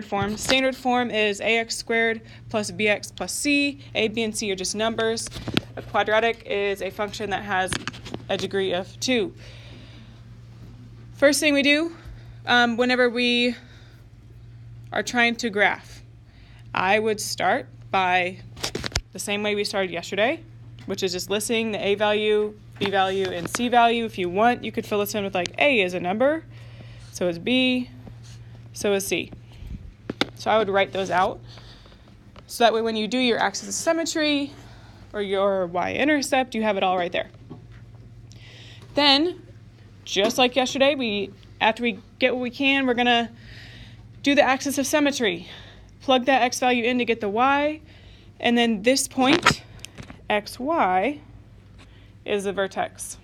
form. Standard form is ax squared plus bx plus c. A, b, and c are just numbers. A quadratic is a function that has a degree of 2. First thing we do whenever we are trying to graph, I would start by the same way we started yesterday, which is just listing the a value, b value, and c value. If you want, you could fill this in with like a is a number, so is b, so is c. So I would write those out. So that way when you do your axis of symmetry or your y-intercept, you have it all right there. Then, just like yesterday, after we get what we can, we're going to do the axis of symmetry. Plug that x value in to get the y, and then this point, xy, is the vertex.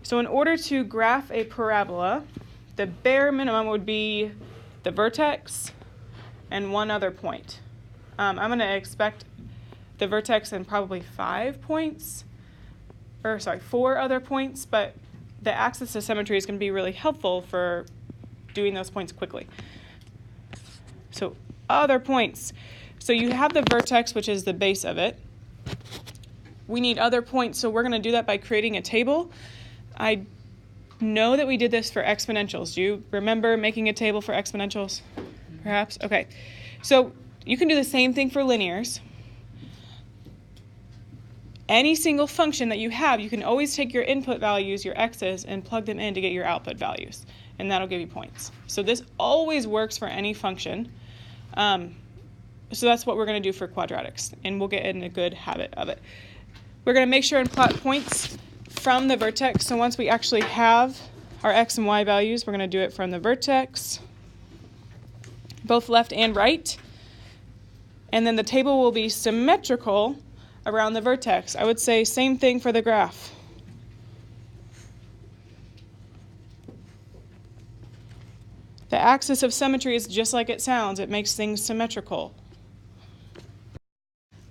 So in order to graph a parabola, the bare minimum would be the vertex and one other point. I'm going to expect the vertex and probably 4 other points, but the axis of symmetry is going to be really helpful for doing those points quickly. So other points. So you have the vertex, which is the base of it. We need other points, so we're going to do that by creating a table. I know that we did this for exponentials. Do you remember making a table for exponentials? Perhaps? Okay. So you can do the same thing for linears. Any single function that you have, you can always take your input values, your x's, and plug them in to get your output values, and that'll give you points. So this always works for any function. So that's what we're going to do for quadratics, and we'll get in a good habit of it. We're going to make sure and plot points from the vertex. So once we actually have our x and y values, we're going to do it from the vertex, both left and right. And then the table will be symmetrical around the vertex. I would say same thing for the graph. The axis of symmetry is just like it sounds. It makes things symmetrical.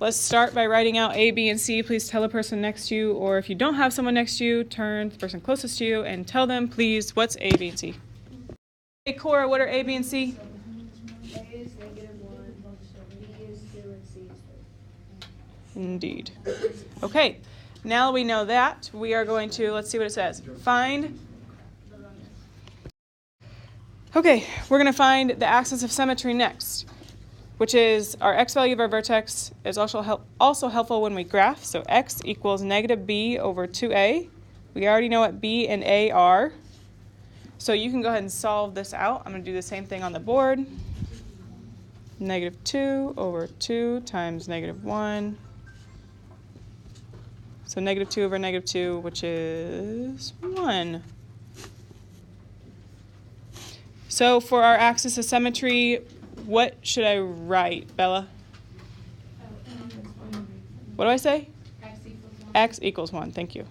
Let's start by writing out A, B, and C. Please tell the person next to you, or if you don't have someone next to you, turn to the person closest to you and tell them, please, what's A, B, and C? Hey, Cora, what are A, B, and C? A is -1, B is 2, and C is 3. Indeed. Okay, now we know that, we are going to, let's see what it says. Find. Okay, we're going to find the axis of symmetry next, which is our x value of our vertex is also helpful when we graph. So x equals -b over 2a. We already know what b and a are. So you can go ahead and solve this out. I'm going to do the same thing on the board. -2 over 2 times -1. So -2 over -2, which is 1. So for our axis of symmetry, what should I write, Bella? What do I say? X equals 1, thank you.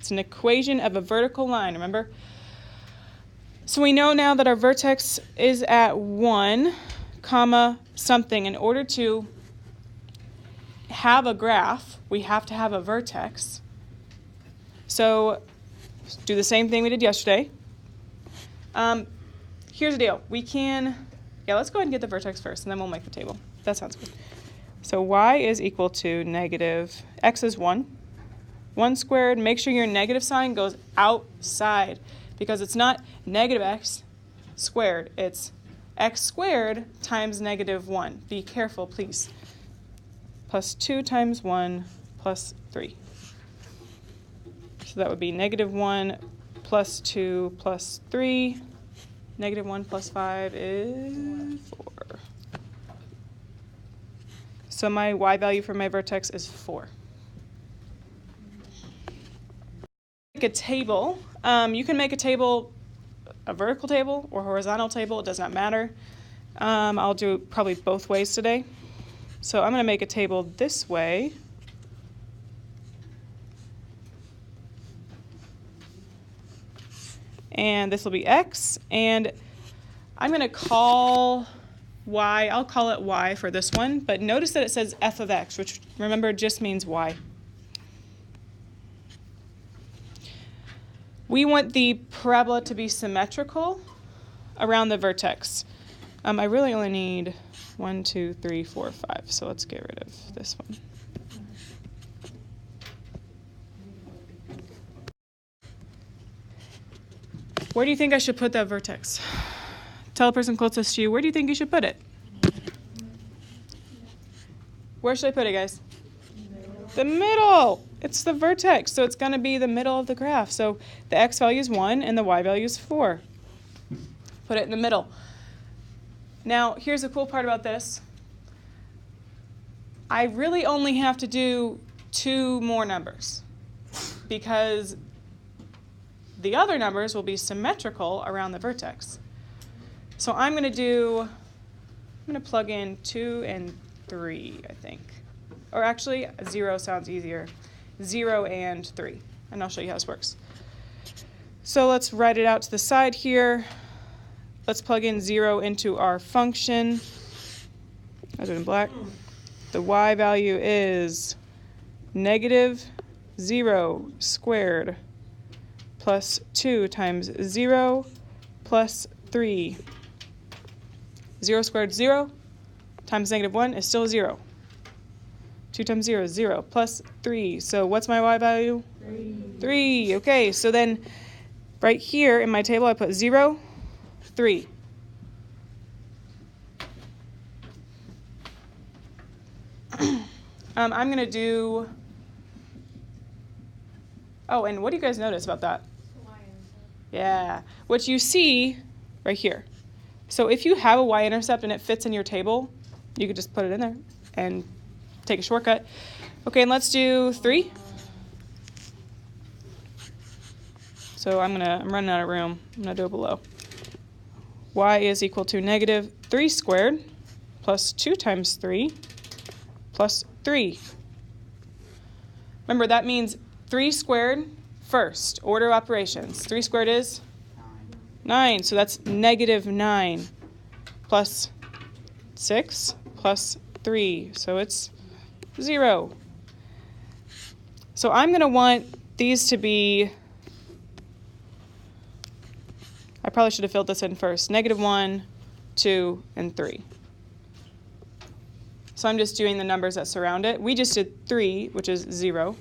It's an equation of a vertical line, remember? So we know now that our vertex is at 1, comma, something. In order to have a graph, we have to have a vertex. So do the same thing we did yesterday. Here's the deal. Let's go ahead and get the vertex first, and then we'll make the table. That sounds good. So y is equal to x is 1. 1 squared, make sure your negative sign goes outside, because it's not -x squared. It's x squared times -1. Be careful, please. Plus 2 times 1 plus 3. So that would be -1 plus 2 plus 3. -1 plus 5 is 4. So my y value for my vertex is 4. Make a table. You can make a table, a vertical table or horizontal table. It does not matter. I'll do it probably both ways today. So I'm going to make a table this way. And this will be x, and I'm going to call y, I'll call it y for this one, but notice that it says f of x, which remember just means y. We want the parabola to be symmetrical around the vertex. I really only need 1, 2, 3, 4, 5. So let's get rid of this one. Where do you think I should put that vertex? Tell the person closest to you, where do you think you should put it? Where should I put it, guys? The middle. It's the vertex, so it's going to be the middle of the graph. So the x value is 1 and the y value is 4. Put it in the middle. Now, here's the cool part about this. I really only have to do 2 more numbers because the other numbers will be symmetrical around the vertex. So I'm going to plug in 2 and 3, I think. Or actually, 0 sounds easier. 0 and 3. And I'll show you how this works. So let's write it out to the side here. Let's plug in 0 into our function. I'll do it in black. The y value is negative 0 squared plus 2 times 0 plus 3. 0 squared 0 times negative 1 is still 0. 2 times 0 is 0 plus 3. So what's my y value? 3. 3. Okay, so then right here in my table I put 0, 3. I'm going to do... Oh, and what do you guys notice about that? Yeah, what you see right here. So if you have a y-intercept and it fits in your table, you could just put it in there and take a shortcut. Okay, and let's do 3. So I'm running out of room. I'm gonna do it below. Y is equal to negative 3 squared plus 2 times 3 plus 3. Remember, that means 3 squared first, order of operations. 3 squared is 9, so that's negative 9 plus 6 plus 3, so it's 0. So I'm going to want these to be, I probably should have filled this in first, negative 1, 2, and 3. So I'm just doing the numbers that surround it. We just did 3, which is 0.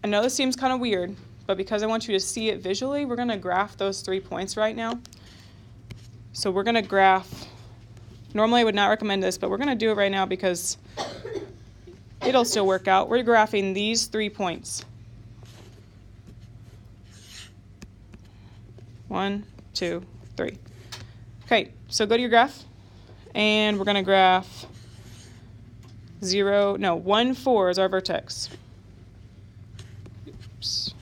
I know this seems kind of weird, but because I want you to see it visually, we're going to graph those 3 points right now. So we're going to graph, normally I would not recommend this, but we're going to do it right now because it'll still work out. We're graphing these 3 points. 1, 2, 3. Okay, so go to your graph, and we're going to graph 1, 4 is our vertex. Oops.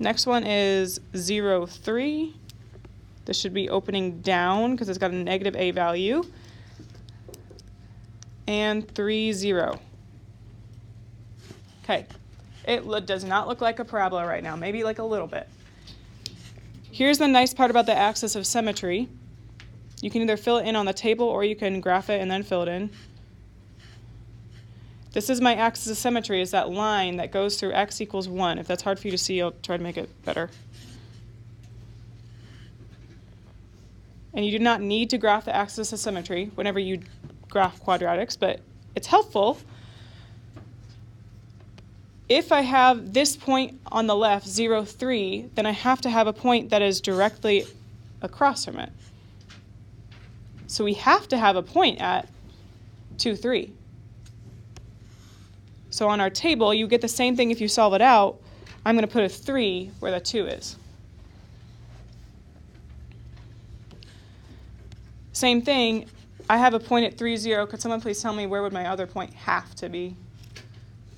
Next one is 0, 3. This should be opening down because it's got a negative a value. And 3, 0. Okay. It does not look like a parabola right now, maybe like a little bit. Here's the nice part about the axis of symmetry. You can either fill it in on the table or you can graph it and then fill it in. This is my axis of symmetry, is that line that goes through x equals 1. If that's hard for you to see, I'll try to make it better. And you do not need to graph the axis of symmetry whenever you graph quadratics, but it's helpful. If I have this point on the left, 0, 3, then I have to have a point that is directly across from it. So we have to have a point at 2, 3. So on our table, you get the same thing if you solve it out. I'm going to put a 3 where the 2 is. Same thing, I have a point at 3, 0. Could someone please tell me where would my other point have to be?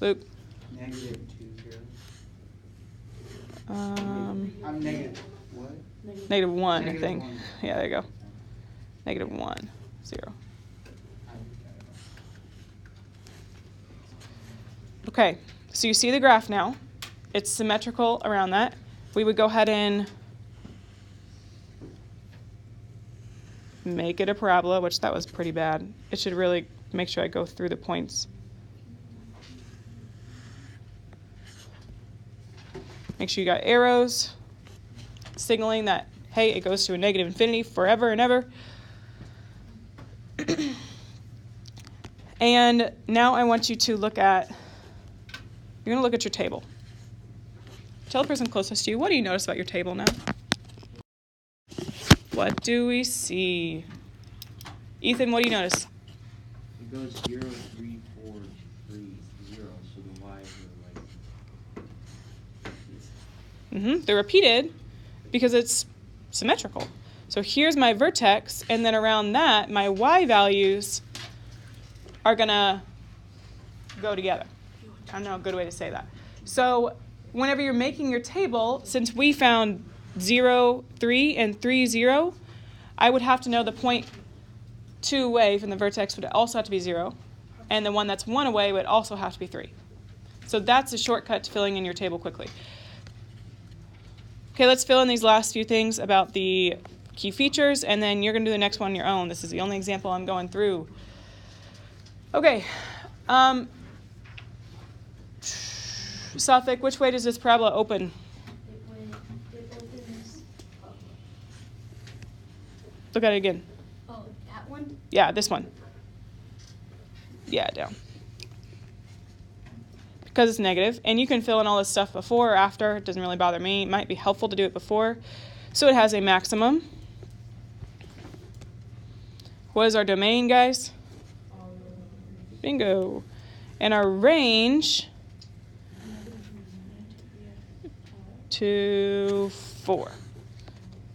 Luke? Negative 2, 0. I'm negative what? Negative 1, Negative I think. 1. Yeah, there you go. Negative 1, 0. Okay, so you see the graph now. It's symmetrical around that. We would go ahead and make it a parabola, which that was pretty bad. It should really Make sure I go through the points. Make sure you got arrows signaling that, hey, it goes to a negative infinity forever and ever. And now I want you to look at, you're going to look at your table. Tell the person closest to you, what do you notice about your table now? What do we see? Ethan, what do you notice? It goes 0, 3, 4, 3, 0, so the Y's are like... They're repeated because it's symmetrical. So here's my vertex, and then around that, my Y values are going to go together. I don't know a good way to say that. So whenever you're making your table, since we found 0, 3, and 3, 0, I would have to know the point 2 away from the vertex would also have to be 0, and the one that's 1 away would also have to be 3. So that's a shortcut to filling in your table quickly. Okay, let's fill in these last few things about the key features, and then you're going to do the next one on your own. This is the only example I'm going through. Okay. Safik, which way does this parabola open? It opens up. Look at it again. Oh, that one? Yeah, this one. Yeah, down. Because it's negative, and you can fill in all this stuff before or after. It doesn't really bother me. It might be helpful to do it before. So it has a maximum. What is our domain, guys? Bingo. And our range to 4.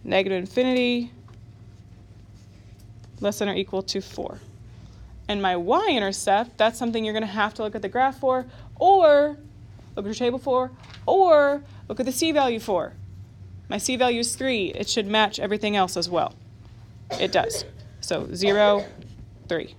Negative infinity less than or equal to 4. And my y-intercept, that's something you're going to have to look at the graph for, or look at your table for, or look at the c-value for. My c-value is 3. It should match everything else as well. It does. So 0, 3.